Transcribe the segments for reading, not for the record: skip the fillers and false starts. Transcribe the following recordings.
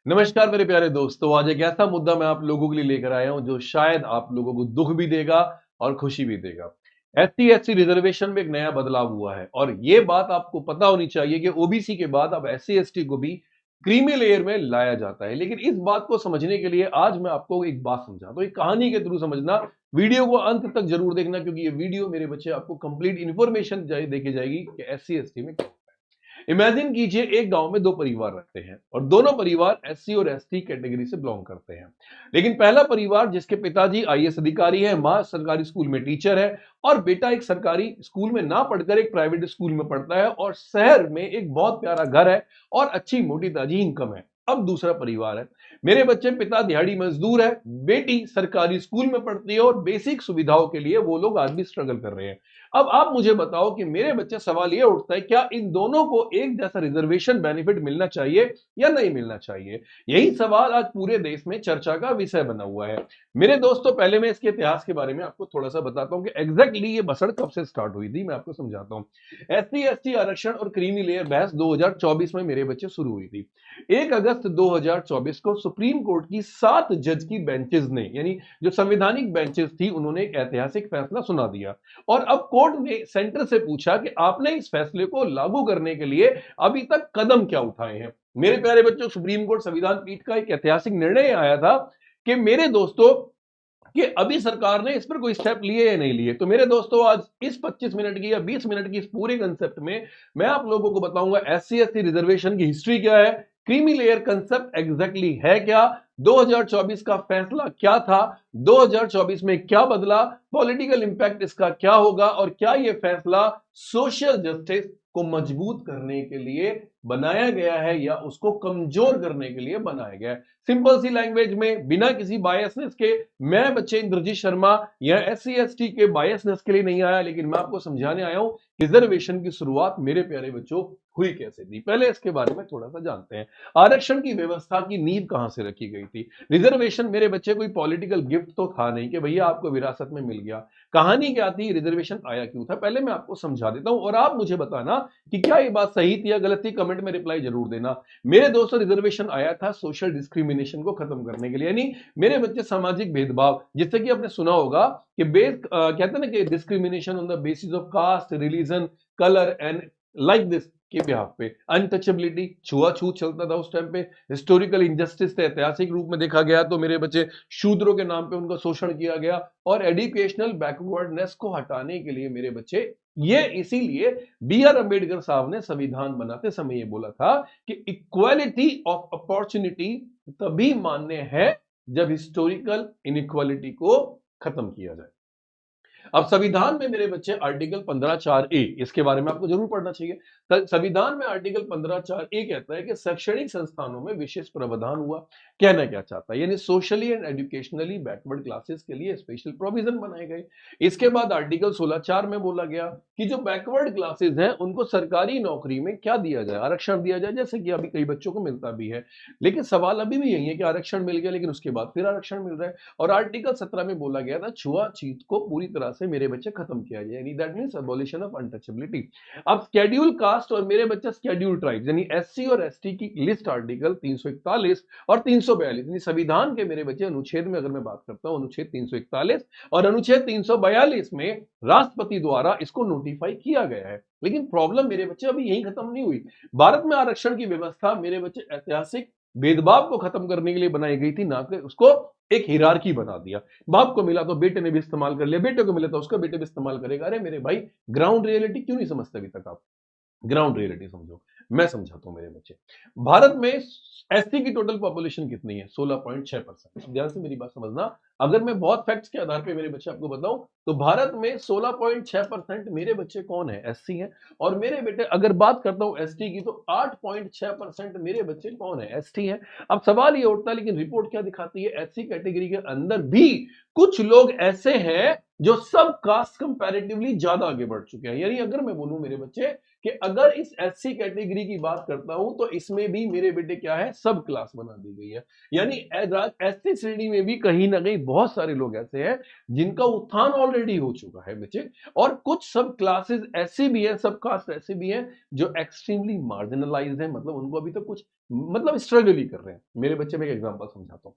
नमस्कार मेरे प्यारे दोस्तों, आज एक ऐसा मुद्दा मैं आप लोगों के लिए लेकर आया हूं जो शायद आप लोगों को दुख भी देगा और खुशी भी देगा। एससी एसटी रिजर्वेशन में एक नया बदलाव हुआ है और ये बात आपको पता होनी चाहिए कि ओबीसी के बाद अब एससी एसटी को भी क्रीमी लेयर में लाया जाता है। लेकिन इस बात को समझने के लिए आज मैं आपको एक बात समझाता हूं, एक कहानी के थ्रू समझना। वीडियो को अंत तक जरूर देखना क्योंकि ये वीडियो मेरे बच्चे आपको कंप्लीट इंफॉर्मेशन देके जाएगी कि एससी एसटी में क्या। इमेजिन कीजिए एक गांव में दो परिवार रहते हैं और दोनों परिवार एससी और एसटी कैटेगरी से बिलोंग करते हैं। लेकिन पहला परिवार जिसके पिताजी आईएएस अधिकारी हैं, मां सरकारी स्कूल में टीचर है और बेटा एक सरकारी स्कूल में ना पढ़कर एक प्राइवेट स्कूल में पढ़ता है और शहर में एक बहुत प्यारा घर है और अच्छी मोटी ताजी इनकम है। अब दूसरा परिवार है, मेरे बच्चे पिता दिहाड़ी मजदूर है, बेटी सरकारी स्कूल में पढ़ती है और बेसिक सुविधाओं के लिए वो लोग आज भी स्ट्रगल कर रहे हैं। अब आप मुझे बताओ कि मेरे बच्चे, सवाल ये उठता है क्या इन दोनों को एक जैसा रिजर्वेशन बेनिफिट मिलना चाहिए या नहीं मिलना चाहिए। यही सवाल आज पूरे देश में चर्चा का विषय बना हुआ है। मेरे दोस्तों, पहले मैं इसके इतिहास के बारे में आपको थोड़ा सा बताता हूं कि एग्जैक्टली ये बसड़ कब से स्टार्ट हुई थी। मैं आपको समझाता हूं। एससी एसटी आरक्षण और क्रीमी लेयर बहस 2024 में मेरे बच्चे शुरू हुई थी। 1 अगस्त 2024 को सुप्रीम कोर्ट की 7 जज की बेंचेस ने, यानी जो संवैधानिक बेंचेस थी, उन्होंने एक ऐतिहासिक फैसला सुना दिया। और अब कोर्ट ने सेंटर से पूछा कि आपने इस फैसले को लागू करने के लिए अभी तक कदम क्या उठाए हैं। मेरे प्यारे बच्चों, सुप्रीम कोर्ट संविधान पीठ का एक ऐतिहासिक निर्णय आया था कि मेरे दोस्तों, कि अभी सरकार ने इस पर कोई स्टेप लिए या नहीं लिए। तो मेरे दोस्तों, आज इस 25 मिनट की या 20 मिनट की इस पूरे कंसेप्ट में मैं आप लोगों को बताऊंगा एससी एसटी रिजर्वेशन की हिस्ट्री क्या है, क्रीमी लेयर कंसेप्ट एग्जैक्टली है क्या, 2024 का फैसला क्या था, 2024 में क्या बदला, पॉलिटिकल इंपैक्ट इसका क्या होगा और क्या यह फैसला सोशल जस्टिस को मजबूत करने के लिए बनाया गया है या उसको कमजोर करने के लिए बनाया गया है। सिंपल सी लैंग्वेज में, बिना किसी बायसनेस के, मैं बच्चे इंद्रजीत शर्मा या एससी एसटी के बायसनेस के लिए नहीं आया, लेकिन मैं आपको समझाने आया हूं रिजर्वेशन की शुरुआत मेरे प्यारे बच्चों हुई कैसे थी। पहले इसके बारे में थोड़ा सा जानते हैं। आरक्षण की व्यवस्था की नींव कहां से रखी गई थी। रिजर्वेशन मेरे बच्चे कोई पॉलिटिकल गिफ्ट तो था नहीं कि भैया आपको विरासत में मिल गया। कहानी क्या थी, रिजर्वेशन आया क्यों था, पहले मैं आपको समझा देता हूं और आप मुझे बताना कि क्या ये बात सही थी या गलत थी। कमेंट में रिप्लाई जरूर देना। मेरे दोस्तों, रिजर्वेशन आया था सोशल डिस्क्रिमिनेशन को खत्म करने के लिए, यानी मेरे बच्चे सामाजिक भेदभाव, जिससे कि आपने सुना होगा कि कहते हैं ना कि discrimination on the basis of caste, religion, colour and like this के बिहाफ पे, अनटचेबिलिटी, छुआछूत चलता था उस टाइम पे, हिस्टोरिकल इंजस्टिस थे, ऐतिहासिक रूप में देखा गया तो मेरे बच्चे शूद्रों के नाम पे उनका शोषण किया गया और एजुकेशनल बैकवर्डनेस को हटाने के लिए मेरे बच्चे, ये इसीलिए बी आर अंबेडकर साहब ने संविधान बनाते समय ये बोला था कि इक्वालिटी ऑफ अपॉर्चुनिटी तभी मान्य है जब हिस्टोरिकल इनइक्वालिटी को खत्म किया जाए। अब संविधान में मेरे बच्चे आर्टिकल 15(4)A, इसके बारे में आपको जरूर पढ़ना चाहिए। संविधान में आर्टिकल 15(4)A कहता है कि शैक्षणिक संस्थानों में विशेष प्रावधान हुआ। कहना क्या चाहता है, यानी socially and educationally backward classes के लिए स्पेशल प्रोविजन बनाए गए। इसके बाद आर्टिकल 16(4) में बोला गया कि जो बैकवर्ड क्लासेस हैं उनको सरकारी नौकरी में क्या दिया जाए, आरक्षण दिया जाए, जैसे कि अभी कई बच्चों को मिलता भी है। लेकिन सवाल अभी भी यही है कि आरक्षण मिल गया लेकिन उसके बाद फिर आरक्षण मिल रहा है। और आर्टिकल 17 में बोला गया था छुआछूत को पूरी तरह से मेरे बच्चे खत्म किया जाए, यानी that means abolition of untouchability. अब शेड्यूल कास्ट और मेरे बच्चे शेड्यूल ट्राइब्स यानी एससी और एसटी की लिस्ट आर्टिकल 341 और 342, यानी संविधान के मेरे बच्चे अनुच्छेद में अगर मैं बात करता हूं, अनुच्छेद 341 और अनुच्छेद 342 में राष्ट्रपति द्वारा इसको नोटिफाई किया गया है। लेकिन प्रॉब्लम मेरे बच्चे अभी यही खत्म नहीं हुई। भारत में आरक्षण की व्यवस्था मेरे बच्चे ऐतिहासिक भेदभाव को खत्म करने के लिए बनाई गई थी, ना कि उसको एक हिरार्की बना दिया। बाप को मिला तो बेटे ने भी इस्तेमाल कर लिया, बेटे को मिला तो उसका बेटे भी इस्तेमाल करेगा। अरे मेरे भाई, ग्राउंड रियलिटी क्यों नहीं समझते अभी तक आप। ग्राउंड रियलिटी समझो, मैं समझाता हूं मेरे बच्चे। भारत में एसटी की टोटल पॉपुलेशन कितनी है, 16.6%। ध्यान से मेरी बात समझना। अगर मैं बहुत फैक्ट्स के आधार पे मेरे बच्चे आपको बताऊं तो भारत में 16.6% मेरे बच्चे कौन है, एससी हैं। और मेरे बेटे, अगर बात करता हूं एसटी की, तो 8.6% मेरे बच्चे कौन है, एसटी हैं। अब सवाल ये उठता है, लेकिन रिपोर्ट क्या दिखाती है, एससी कैटेगरी के अंदर भी कुछ लोग ऐसे हैं जो सब कास्ट कंपैरेटिवली ज्यादा आगे बढ़ चुके हैं। यानी अगर मैं बोलूं मेरे बच्चे कि अगर इस एससी कैटेगरी की बात करता हूं तो इसमें भी मेरे बेटे क्या है, सब क्लास बना दी गई है। यानी एससी श्रेणी में भी कहीं ना कहीं बहुत सारे लोग ऐसे हैं जिनका उत्थान ऑलरेडी हो चुका है बच्चे, और कुछ सब क्लासेस ऐसे भी है, सब कास्ट ऐसे भी हैं जो एक्सट्रीमली मार्जिनलाइज्ड है, मतलब उनको अभी तक कुछ मतलब स्ट्रगल ही कर रहे हैं। मेरे बच्चे में एक एग्जांपल समझाता हूँ।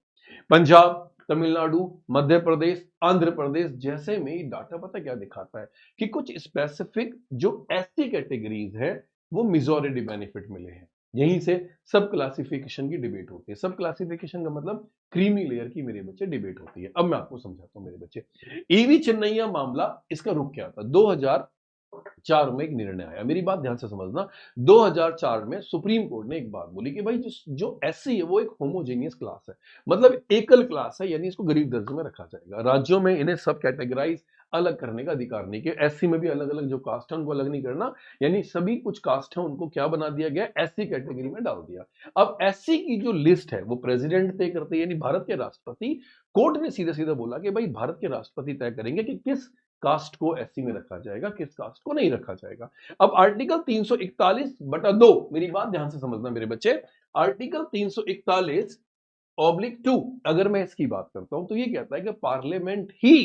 पंजाब, तमिलनाडु, मध्य प्रदेश, आंध्र प्रदेश जैसे में डाटा पता क्या दिखाता है कि कुछ स्पेसिफिक जो एसटी कैटेगरीज है वो मेजॉरिटी बेनिफिट मिले हैं। यहीं से सब क्लासिफिकेशन की डिबेट होती है। सब क्लासिफिकेशन का मतलब क्रीमी लेयर की मेरे बच्चे डिबेट होती है। अब मैं आपको समझाता हूं मेरे बच्चे, ईवी चिन्नैया मामला, इसका रुख क्या था। 2004 में एक निर्णय आया, मेरी बात ध्यान से समझना। 2004 में सुप्रीम कोर्ट ने एक बात बोली कि भाई जो एससी है वो एक होमोजेनियस क्लास है, मतलब एकल क्लास है, यानी इसको गरीब दर्जे में रखा जाएगा। राज्यों में इन्हें सब कैटेगराइज अलग करने का अधिकार नहीं, कि एससी में भी अलग अलग जो कास्ट है उनको अलग नहीं करना, यानी सभी कुछ कास्ट है उनको क्या बना दिया गया, एससी कैटेगरी में डाल दिया। अब एससी की जो लिस्ट है वो प्रेसिडेंट तय करते हैं, यानी भारत के राष्ट्रपति। कोर्ट ने सीधा सीधा बोला कि भाई भारत के राष्ट्रपति तय करेंगे कि किस कास्ट को एससी में रखा जाएगा, किस कास्ट को नहीं रखा जाएगा। अब आर्टिकल 341/2, मेरी बात ध्यान से समझना मेरे बच्चे, आर्टिकल 341/2 अगर मैं इसकी बात करता हूं तो ये कहता है कि पार्लियामेंट ही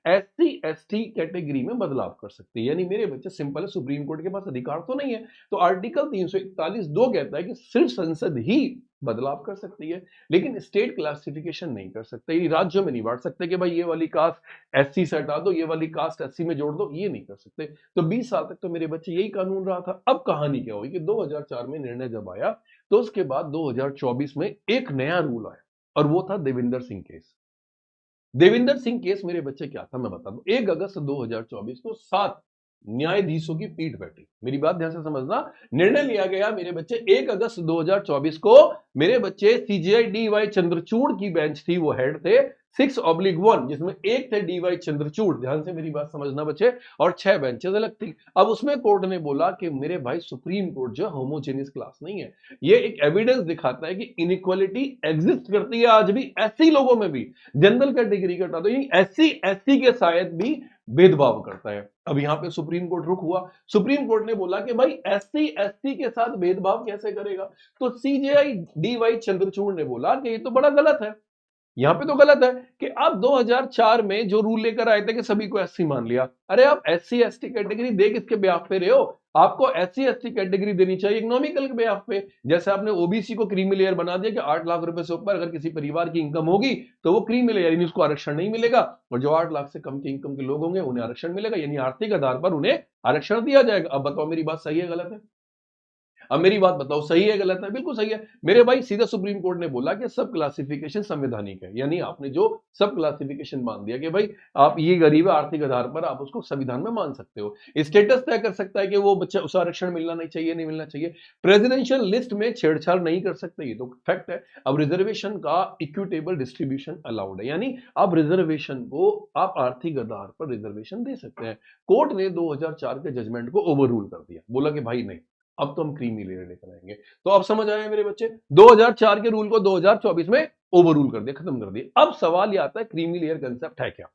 एससी एसटी कैटेगरी में बदलाव कर सकती है। यानी मेरे बच्चे सिंपल है, सुप्रीम कोर्ट के पास अधिकार तो नहीं है। तो आर्टिकल 341/2 कहता है कि सिर्फ संसद ही बदलाव कर सकती है, लेकिन स्टेट क्लासिफिकेशन नहीं कर सकते। ये राज्यों में नहीं बांट सकते कि भाई ये वाली कास्ट एससी से हटा दो, ये वाली कास्ट एससी में जोड़ दो, ये नहीं कर सकते। तो 20 साल तक तो मेरे बच्चे यही कानून रहा था। अब कहानी क्या हुई कि 2004 में निर्णय जब आया तो उसके बाद 2024 में एक नया रूल आया, और वो था देविंदर सिंह केस। देविंदर सिंह केस मेरे बच्चे क्या था मैं बता दूं। 1 अगस्त 2024 को 7 न्यायाधीशों की पीठ बैठी। मेरी बात ध्यान से समझना, निर्णय लिया गया मेरे बच्चे 1 अगस्त 2024 को। मेरे बच्चे सीजीआई डी वाई चंद्रचूड़ की बेंच थी, वो हेड थे 6/1, जिसमें एक थे डी वाई चंद्रचूड़, ध्यान से मेरी बात समझना बच्चे, और 6 बेंचेस अलग थी। अब उसमें कोर्ट ने बोला कि मेरे भाई सुप्रीम कोर्ट जो होमोजेनियस क्लास नहीं है, ये एक एविडेंस दिखाता है कि इनइक्वालिटी एग्जिस्ट करती है आज भी ऐसे लोगों में भी। जनरल कैटेगरी का हटा दो, एससी एसटी के शायद भी भेदभाव करता है। अब यहां पे सुप्रीम कोर्ट रुक हुआ। सुप्रीम कोर्ट ने बोला कि भाई एससी एसटी के साथ भेदभाव कैसे करेगा। तो सीजेआई डी वाई चंद्रचूड़ ने बोला कि ये तो बड़ा गलत है। यहां पे तो गलत है कि आप 2004 में जो रूल लेकर आए थे कि सभी को एससी मान लिया। अरे आप एससी एसटी कैटेगरी दे किसके ब्याह पे रहे हो। आपको एससी एसटी कैटेगरी देनी चाहिए इकोनॉमिकल के ब्याह पे। जैसे आपने ओबीसी को क्रीमी लेयर बना दिया कि 8 लाख रुपए से ऊपर अगर किसी परिवार की इनकम होगी तो वो क्रीमी लेयर, यानी उसको आरक्षण नहीं मिलेगा, और जो 8 लाख से कम की इनकम के लोग होंगे उन्हें आरक्षण मिलेगा, यानी आर्थिक आधार पर उन्हें आरक्षण दिया जाएगा। अब बताओ मेरी बात सही है गलत है। अब मेरी बात बताओ सही है गलत है। बिल्कुल सही है मेरे भाई। सीधा सुप्रीम कोर्ट ने बोला कि सब क्लासिफिकेशन संवैधानिक है, यानी आपने जो सब क्लासिफिकेशन मान दिया कि भाई आप ये गरीब है, आर्थिक आधार पर आप उसको संविधान में मान सकते हो। स्टेटस तय कर सकता है कि वो बच्चा उसे आरक्षण मिलना नहीं चाहिए, नहीं मिलना चाहिए। प्रेसिडेंशियल लिस्ट में छेड़छाड़ नहीं कर सकते, ये तो फैक्ट है। अब रिजर्वेशन का इक्विटेबल डिस्ट्रीब्यूशन अलाउड है, यानी अब रिजर्वेशन को आप आर्थिक आधार पर रिजर्वेशन दे सकते हैं। कोर्ट ने 2004 के जजमेंट को ओवर रूल कर दिया, बोला कि भाई नहीं, अब तो हम क्रीमी लेयर लेकर आएंगे। तो अब समझ आए मेरे बच्चे, 2004 के रूल को 2024 में ओवर रूल कर दिया, खत्म कर दिया। अब सवाल ये आता है क्रीमी लेयर कंसेप्ट है क्या।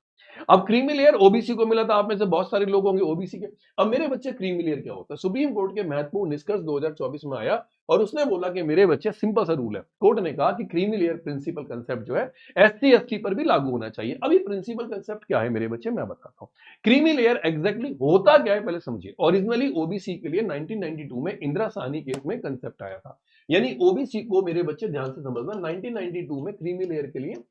अब क्रीमी लेयर ओबीसी को मिला था, आप में से बहुत सारे लोग होंगे ओबीसी के। अब मेरे बच्चे क्रीमी लेयर क्या होता है। सुप्रीम कोर्ट के महत्वपूर्ण निष्कर्ष 2024 में आया और उसने बोला कि मेरे बच्चे सिंपल सा रूल है। कोर्ट ने कहा कि क्रीमी लेयर प्रिंसिपल कंसेप्ट जो है एससी एसटी पर भी लागू होना चाहिए। अब ये प्रिंसिपल कंसेप्ट क्या है मेरे बच्चे, मैं बताता हूं। क्रीमी लेयर एग्जैक्टली होता क्या है पहले समझिए। ओरिजिनली ओबीसी के लिए 1992 में इंदिरा साहनी केस में कंसेप्ट आया था। यानी ओबीसी को मेरे बच्चे ध्यान से समझना, 1992 में क्रीमी लेयर के लिए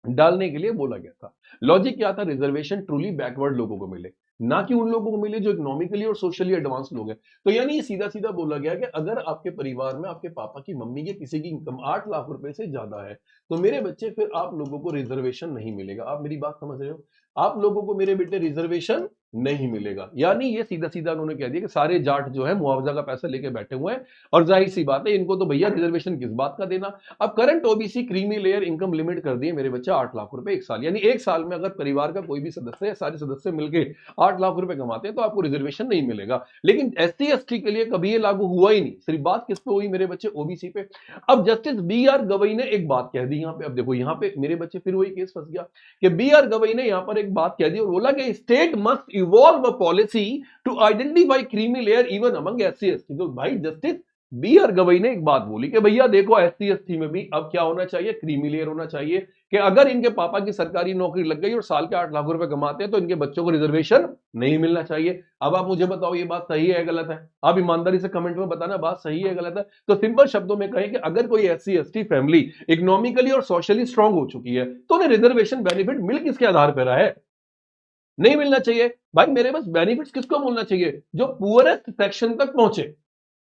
डालने के लिए बोला गया था। लॉजिक क्या था, रिजर्वेशन ट्रूली बैकवर्ड लोगों को मिले, ना कि उन लोगों को मिले जो इकोनॉमिकली और सोशली एडवांस लोग हैं। तो यानी सीधा सीधा बोला गया कि अगर आपके परिवार में आपके पापा की मम्मी की किसी की इनकम 8 लाख रुपए से ज्यादा है तो मेरे बच्चे फिर आप लोगों को रिजर्वेशन नहीं मिलेगा। आप मेरी बात समझ रहे हो। आप लोगों को मेरे बेटे रिजर्वेशन नहीं मिलेगा। यानी ये सीधा सीधा उन्होंने कह दिया कि सारे जाट जो है मुआवजा का पैसा लेके बैठे हुए हैं और जाहिर सी बात है इनको तो भैया रिजर्वेशन किस बात का देना। अब current OBC creamy layer income limit कर दी है मेरे बच्चे 8 लाख रुपए एक साल, यानी एक साल में अगर परिवार का कोई भी सदस्य या सारे सदस्य मिलके 8 लाख रुपए कमाते हैं तो आपको रिजर्वेशन नहीं मिलेगा। लेकिन एससी एसटी के लिए कभी ये लागू हुआ ही नहीं। सिर्फ बात किस पे हुई मेरे बच्चे? ओबीसी पे। अब जस्टिस बी आर गवई ने एक बात कह दी यहाँ पे। अब देखो यहाँ पे मेरे बच्चे फिर वही केस फंस गया कि बी आर गवई ने यहाँ पर एक बात कह दी और बोला कि state must evolve a policy to identify creamy layer even among SC ST. तो भाई जस्टिस बी आर गवई ने एक बात बोली कि भैया देखो एससी एसटी में भी अब क्या होना चाहिए? क्रीमी लेयर होना चाहिए कि अगर इनके पापा की सरकारी नौकरी लग गई और साल के 8 लाख रुपए कमाते हैं तो इनके बच्चों को रिजर्वेशन नहीं मिलना चाहिए। अब आप मुझे बताओ ये बात सही है गलत है? आप ईमानदारी से कमेंट में बताना बात सही है गलत है। तो सिंपल शब्दों में कहें कि अगर कोई एससी एसटी फैमिली इकोनॉमिकली और सोशली स्ट्रांग हो चुकी है तो उन्हें रिजर्वेशन बेनिफिट मिल किसके आधार पर रहा है? नहीं मिलना चाहिए। भाई मेरे पास बेनिफिट्स किसको मिलना चाहिए? जो पुअरेस्ट सेक्शन तक पहुंचे।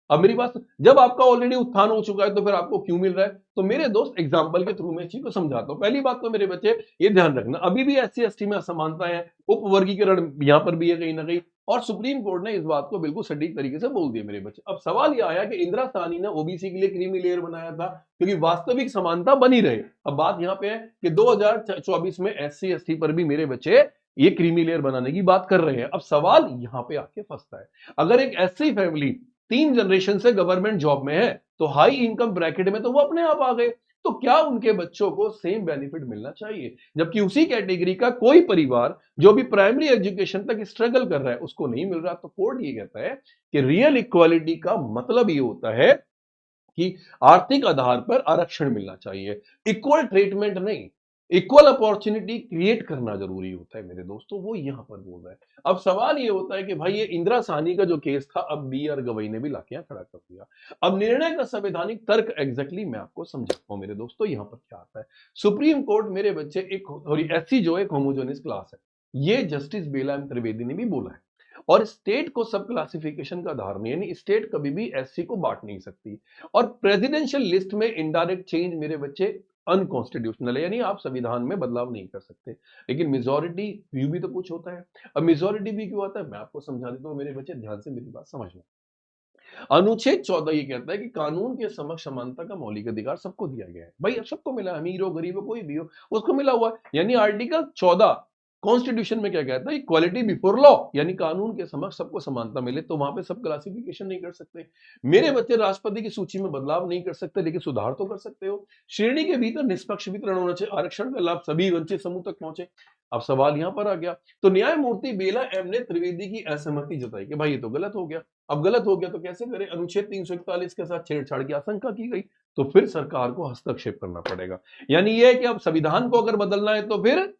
अब मेरी बात, जब आपका ऑलरेडी उत्थान हो चुका है तो फिर आपको क्यों मिल रहा है? तो मेरे दोस्त एग्जांपल के थ्रू में इस चीज को समझाता हूं। पहली बात तो मेरे बच्चे ये ध्यान रखना, अभी भी एससी एसटी में असमानता है, उपवर्गीकरण यहां पर भी है कहीं ना कहीं, और सुप्रीम कोर्ट ने इस बात को बिल्कुल सटीक तरीके से बोल दिया मेरे बच्चे। अब सवाल यह आया कि इंदिरा साहनी ने ओबीसी के लिए क्रीमी लेयर बनाया था क्योंकि वास्तविक समानता बनी रहे। अब बात यहां पे है कि 2024 में एससी एसटी पर भी मेरे बच्चे ये क्रीमी लेयर बनाने की बात कर रहे हैं। अब सवाल यहां पे आके फंसता है, अगर एक एससी फैमिली 3 जनरेशन से गवर्नमेंट जॉब में है तो हाई इनकम ब्रैकेट में तो वो अपने आप आ गए, तो क्या उनके बच्चों को सेम बेनिफिट मिलना चाहिए? जबकि उसी कैटेगरी का कोई परिवार जो भी प्राइमरी एजुकेशन तक स्ट्रगल कर रहा है उसको नहीं मिल रहा। तो कोर्ट ये कहता है कि रियल इक्वालिटी का मतलब ये होता है कि आर्थिक आधार पर आरक्षण मिलना चाहिए, इक्वल ट्रीटमेंट नहीं। इक्वल अपॉर्चुनिटी क्रिएट करना जरूरी होता है मेरे दोस्तों, वो यहां पर बोल रहा है। अब सवाल ये होता है कि भाई ये इंदिरा साहनी का जो केस था अब बी आर गवई ने भी लाके खड़ा कर दिया। अब निर्णय का संवैधानिक तर्क एग्जैक्टली मैं आपको समझाता हूं मेरे दोस्तों। यहां पर क्या आता है, सुप्रीम कोर्ट मेरे बच्चे एक एससी जो एक होमोजेनियस क्लास है, ये जस्टिस बेला एम त्रिवेदी ने भी बोला है, और स्टेट को सब क्लासिफिकेशन का आधार नहीं, यानी स्टेट कभी भी एससी को बांट नहीं सकती। और प्रेसिडेंशियल लिस्ट में इनडायरेक्ट चेंज मेरे बच्चे अनकॉन्स्टिट्यूशनल है, यानी आप संविधान में बदलाव नहीं कर सकते। लेकिन मेजॉरिटी व्यू भी तो कुछ होता है। अब मेजॉरिटी भी क्यों आता है मैं आपको समझा देता हूं मेरे बच्चे, ध्यान से मेरी बात समझना। अनुच्छेद 14 ये कहता है कि कानून के समक्ष समानता का मौलिक अधिकार सबको दिया गया है। भाई अब सबको मिला, अमीर हो गरीब हो कोई भी हो उसको मिला हुआ है। यानी आर्टिकल 14 कॉन्स्टिट्यूशन में क्या कहता है? इक्वालिटी बिफोर लॉ, यानी कानून के समक्ष सबको समानता मिले, तो वहां पे सब क्लासिफिकेशन नहीं कर सकते। मेरे बच्चे राष्ट्रपति की सूची में बदलाव नहीं कर सकते लेकिन सुधार तो कर सकते हो। श्रेणी के भीतर निष्पक्ष वितरण होना चाहिए, आरक्षण का लाभ सभी वंचित समूह तक पहुंचे। अब सवाल यहां पर आ गया, तो न्यायमूर्ति बेला एम ने त्रिवेदी की असहमति जताई कि भाई ये तो गलत हो गया। अब गलत हो गया तो कैसे करें? अनुच्छेद 341 के साथ छेड़छाड़ की आशंका की गई, तो फिर सरकार को हस्तक्षेप करना पड़ेगा। यानी यह है कि अब संविधान को अगर बदलना है तो फिर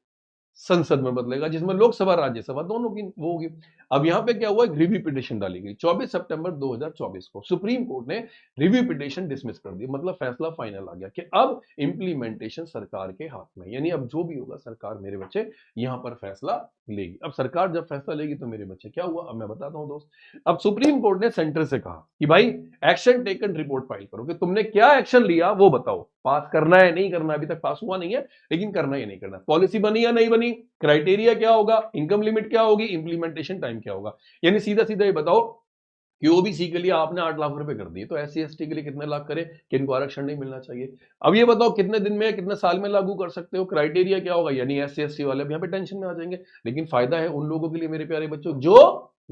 संसद में बदलेगा, जिसमें लोकसभा राज्यसभा दोनों की वो होगी। अब यहां पे क्या हुआ, एक रिव्यू पिटीशन डाली गई 24 सितंबर 2024 को। सुप्रीम कोर्ट ने रिव्यू पिटीशन डिसमिस कर दी, मतलब फैसला फाइनल आ गया कि अब इंप्लीमेंटेशन सरकार के हाथ में, यानी अब जो भी होगा सरकार मेरे बच्चे यहां पर फैसला लेगी। अब सरकार जब फैसला लेगी तो मेरे बच्चे क्या हुआ अब मैं बताता हूं दोस्त। अब सुप्रीम कोर्ट ने सेंटर से कहा कि भाई एक्शन टेकन रिपोर्ट फाइल करो कि तुमने क्या एक्शन लिया वो बताओ, पास करना है नहीं करना, अभी तक पास हुआ नहीं है लेकिन करना है नहीं करना, पॉलिसी बनी या नहीं बनी, क्राइटेरिया क्या होगा, इनकम लिमिट क्या होगी, इंप्लीमेंटेशन टाइम क्या होगा। यानी सीधा सीधा ये बताओ कि ओबीसी के लिए आपने 8 लाख रुपए कर दिए तो एससी एसटी के लिए कितने लाख करें कि इनको आरक्षण नहीं मिलना चाहिए। अब ये बताओ कितने दिन में कितने साल में लागू कर सकते हो, क्राइटेरिया क्या होगा, यानी एससी एसटी वाले अब यहाँ पे टेंशन में आ जाएंगे। लेकिन फायदा है उन लोगों के लिए मेरे प्यारे बच्चों जो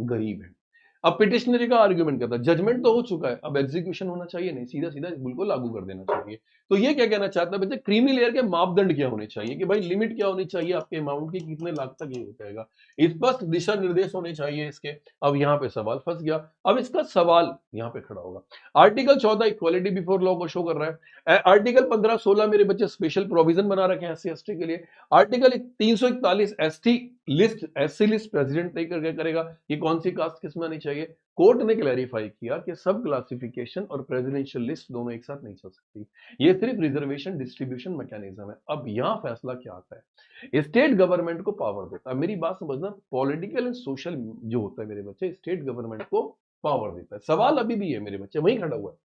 गरीब है। अब पिटिशनरी का आर्ग्यूमेंट करता है जजमेंट तो हो चुका है, अब एग्जीक्यूशन होना चाहिए नहीं, सीधा सीधा बिल्कुल लागू कर देना चाहिए। तो ये क्या कहना चाहता है बच्चे, क्रीमी लेयर के मापदंड क्या होने चाहिए कि भाई लिमिट क्या होनी चाहिए आपके अमाउंट की, कितने लाख तक ये हो जाएगा, स्पष्ट दिशा निर्देश होने चाहिए इसके। अब यहाँ पे सवाल फंस गया, अब इसका सवाल यहाँ पे खड़ा होगा। आर्टिकल 14 इक्वालिटी बिफोर लॉ को शो कर रहा है, आर्टिकल 15-16 मेरे बच्चे स्पेशल प्रोविजन बना रखे हैं एससी एसटी के लिए, article 341 ST list SC list president तय करके करेगा कि कौन सी कास्ट किसमें आनी चाहिए। कोर्ट ने क्लैरिफाई किया कि सब क्लासिफिकेशन और प्रेसिडेंशियल लिस्ट दोनों एक साथ नहीं चल सकती, ये सिर्फ रिजर्वेशन डिस्ट्रीब्यूशन मैकेनिज्म है। अब यहां फैसला क्या आता है, स्टेट गवर्नमेंट को पावर देता है, मेरी बात समझना, पॉलिटिकल एंड सोशल जो होता है मेरे बच्चे स्टेट गवर्नमेंट को पावर देता है। सवाल अभी भी है मेरे बच्चे वहीं खड़ा हुआ है,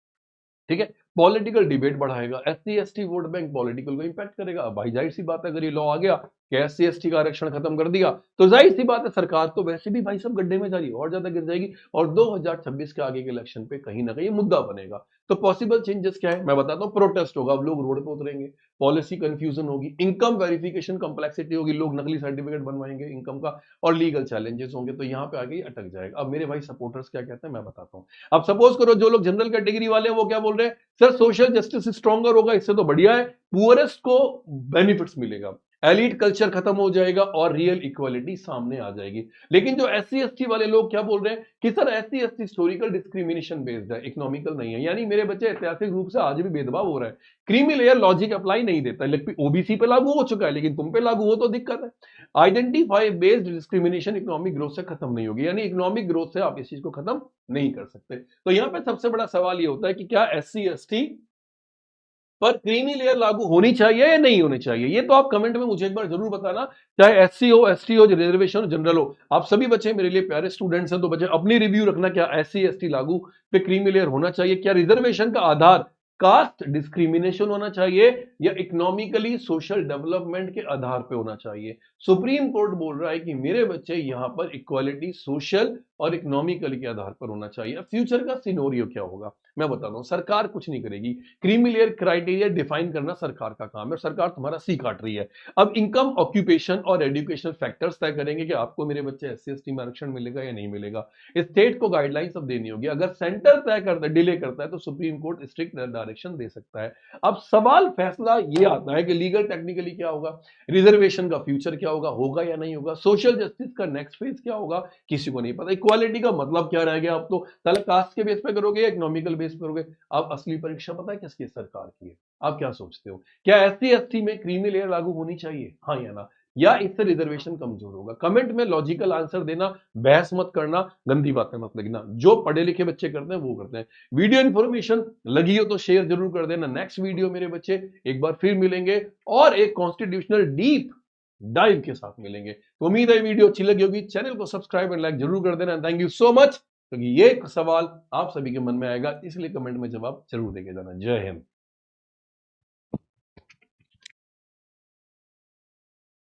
ठीक है, पॉलिटिकल डिबेट बढ़ाएगा, SC ST vote bank political को इंपैक्ट करेगा। अब भाई जाहिर सी बात है, अगर ये लॉ आ गया कि एससी एसटी का आरक्षण खत्म कर दिया, तो जाहिर सी बात है सरकार तो वैसे भी भाई सब गड्ढे में जा रही है, और ज्यादा गिर जाएगी, और 2026 के आगे के इलेक्शन पे कहीं ना कहीं मुद्दा बनेगा। तो पॉसिबल चेंजेस क्या है मैं बताता हूँ। प्रोटेस्ट होगा, अब लोग रोड पे उतरेंगे, पॉलिसी कंफ्यूजन होगी, इनकम वेरिफिकेशन कॉम्प्लेक्सिटी होगी, लोग नकली सर्टिफिकेट बनवाएंगे इनकम का, और लीगल चैलेंजेस होंगे। तो यहाँ पे आगे ये अटक जाएगा। अब मेरे भाई सपोर्टर्स क्या कहते हैं मैं बताता हूँ। अब सपोज करो जो लोग जनरल कैटेगरी वाले हैं वो क्या बोल रहे हैं, सर सोशल जस्टिस स्ट्रॉन्गर होगा, इससे तो बढ़िया है, पुअरेस्ट को बेनिफिट्स मिलेगा, एलिट कल्चर खत्म हो जाएगा और रियल इक्वालिटी सामने आ जाएगी। लेकिन जो एससी एसटी वाले लोग क्या बोल रहे हैं कि sir SC ST historical discrimination based है, इकोनॉमिकल नहीं है, यानी मेरे बच्चे ऐतिहासिक रूप से आज भी भेदभाव हो रहा है, क्रीमी लेयर लॉजिक अप्लाई नहीं देता, लेकिन ओबीसी पे लागू हो चुका है, लेकिन तुम पे लागू हो तो दिक्कत है। Identify based discrimination economic growth से खत्म नहीं होगी, यानी इकोनॉमिक ग्रोथ से आप इस चीज को खत्म नहीं कर सकते। तो यहां पे सबसे बड़ा सवाल ये होता है कि क्या एससी एसटी पर क्रीमी लेयर लागू होनी चाहिए या नहीं होनी चाहिए। ये तो आप कमेंट में मुझे एक बार जरूर बताना, चाहे एससी हो, एसटी हो, रिजर्वेशन हो, जनरल हो। आप सभी बच्चे मेरे लिए प्यारे स्टूडेंट्स हैं, तो बच्चे अपनी रिव्यू रखना, क्या एससी एसटी लागू पे क्रीमी लेयर होना चाहिए, क्या रिजर्वेशन का आधार कास्ट डिस्क्रिमिनेशन होना चाहिए या इकोनॉमिकली सोशल डेवलपमेंट के आधार पे होना चाहिए। सुप्रीम कोर्ट बोल रहा है कि मेरे बच्चे यहां पर इक्वालिटी सोशल और इकोनॉमिकली के आधार पर होना चाहिए। अब फ्यूचर का सिनेरियो क्या होगा मैं बताता हूं। सरकार कुछ नहीं करेगी, क्रीमी लेयर क्राइटेरिया डिफाइन करना सरकार का काम है, सरकार तुम्हारा सी काट रही है। अब इनकम, ऑक्यूपेशन और एजुकेशनल फैक्टर्स तय करेंगे कि आपको मेरे बच्चे एससी एसटी में आरक्षण मिलेगा या नहीं मिलेगा। स्टेट को गाइडलाइंस अब देनी होगी, अगर सेंटर तय करता है, डिले करता है, तो सुप्रीम कोर्ट स्ट्रिक्ट डायरेक्शन दे सकता है। अब सवाल फैसला ये आता है कि लीगल टेक्निकली क्या होगा, रिजर्वेशन का फ्यूचर क्या होगा या नहीं होगा, सोशल जस्टिस का नेक्स्ट फेज क्या होगा, किसी को नहीं पता। इक्वालिटी का मतलब क्या रह गया, अब तो पहले कास्ट के बेस पे करोगे या इकोनॉमिकल बेस पे करोगे। अब असली परीक्षा पता है किसकी, सरकार की है। आप क्या सोचते हो, क्या एससी एसटी में क्रीमी लेयर लागू होनी चाहिए, हाँ या ना, या इससे रिजर्वेशन कमजोर होगा। कमेंट में लॉजिकल आंसर देना, बहस मत करना, गंदी बातें मत लिखना, जो पढ़े लिखे बच्चे करते हैं वो करते हैं। वीडियो इंफॉर्मेशन लगी हो तो शेयर जरूर कर देना। नेक्स्ट वीडियो मेरे बच्चे एक बार फिर मिलेंगे और एक कॉन्स्टिट्यूशनल डीप डाइव के साथ मिलेंगे। तो उम्मीद है वीडियो अच्छी लगी होगी, चैनल को सब्सक्राइब एंड लाइक जरूर कर देना। थैंक यू सो मच, क्योंकि ये सवाल आप सभी के मन में आएगा, इसलिए कमेंट में जवाब जरूर देके जाना। जय हिंद।